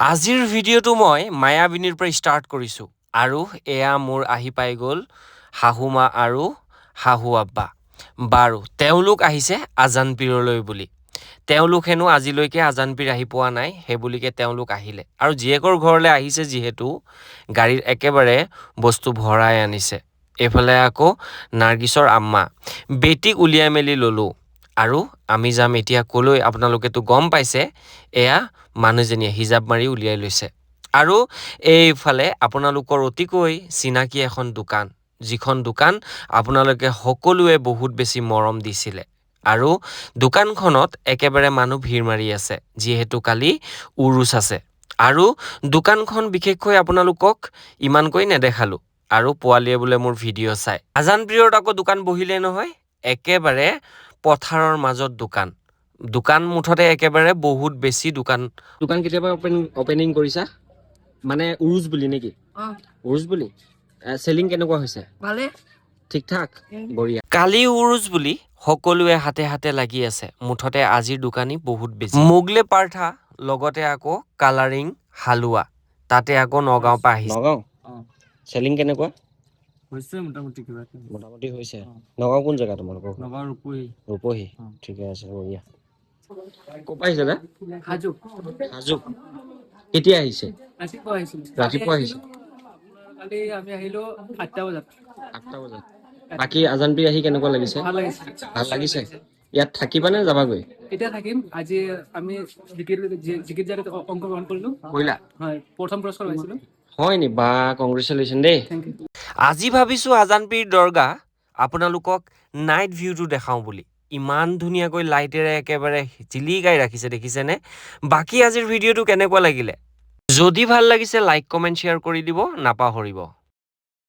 আজিৰ ভিডিঅ'টো মই মায়াবিনীৰ পৰা ষ্টাৰ্ট কৰিছোঁ আৰু এয়া মোৰ আহি পাই গ'ল শাহুমা আৰু শাহু আব্বা। বাৰু তেওঁলোক আহিছে আজানপীৰলৈ বুলি। তেওঁলোক হেনো আজিলৈকে আজানপীৰ আহি পোৱা নাই, সেইবুলিকে তেওঁলোক আহিলে আৰু জীয়েকৰ ঘৰলৈ আহিছে যিহেতু গাড়ীৰ একেবাৰে বস্তু ভৰাই আনিছে। এইফালে আকৌ নাৰ্গিছৰ আম্মা বেটিক উলিয়াই মেলি ল'লোঁ আৰু আমি যাম এতিয়া ক'লৈ আপোনালোকেতো গম পাইছে। এয়া মানুহজনীয়ে হিজাব মাৰি উলিয়াই লৈছে আৰু এইফালে আপোনালোকৰ অতিকৈ চিনাকি এখন দোকান, যিখন দোকান আপোনালোকে সকলোৱে বহুত বেছি মৰম দিছিলে আৰু দোকানখনত একেবাৰে মানুহ ভিৰ মাৰি আছে যিহেতু কালি উৰুচ আছে আৰু দোকানখন বিশেষকৈ আপোনালোকক ইমানকৈ নেদেখালোঁ আৰু পোৱালীয়ে বোলে মোৰ ভিডিঅ' চাই। আজানপীৰত আকৌ দোকান বহিলে নহয়, একেবাৰে পথাৰৰ মাজত দোকান মুঠতে একেবাৰে বহুত বেছি দোকান কেতিয়াবা অপেনিং কৰিছা মানে উৰুজ বুলি নেকি? উৰুজ বুলি চেলিং কেনেকুৱা হৈছে? ভালে ঠিক ঠাক বঢ়িয়া। কালি উৰুজ বুলি সকলোৱে হাতে হাতে লাগি আছে। মুঠতে আজিৰ দোকানী বহুত বেছি মোগলে পাৰ্থা, লগতে আকৌ কালাৰিং হালোৱা, তাতে আকৌ নগাঁও পৰা আহিছে। নগাঁও চেলিং কেনেকুৱা হৈছে? মোটামুটি হৈছে। নগাঁও কোন জেগা তোমালোকৰ? নগাঁও ৰূপহী। ঠিকে আছে বঢ়িয়া। ক'ৰ পৰা আহিছে দা? হাজো হাজো। কেতিয়া আহিছে? ৰাতিপুৱা আহিছিলো। ৰাতিপুৱা আহিছে। কালি আমি আহিলো 8টা বজাত। 8টা বজাত। বাকী আজানপীৰ আহি কেনেকুৱা লাগিছে? ভাল লাগিছে। ভাল লাগিছে। ইয়াত থাকিবানে যাবাগৈ? এতিয়া থাকিম। আজি আমি জিকিত জাৰত অংশগ্ৰহণ কৰিলো। কৰিলা? হয়, প্ৰথম পুৰস্কাৰ পাইছিলো। হয় নি? বা কংগ্ৰেচুলেশ্যন দেই। Thank you. আজি ভাবিছোঁ আজানপীৰ দৰগাহ আপোনালোকক নাইট ভিউটো দেখাওঁ বুলি। ইমান ধুনীয়াকৈ লাইটেৰে একেবাৰে জিলিকাই ৰাখিছে, দেখিছেনে? বাকী আজিৰ ভিডিঅ'টো কেনেকুৱা লাগিলে? যদি ভাল লাগিছে লাইক কমেণ্ট শ্বেয়াৰ কৰি দিব নাপাহৰিব।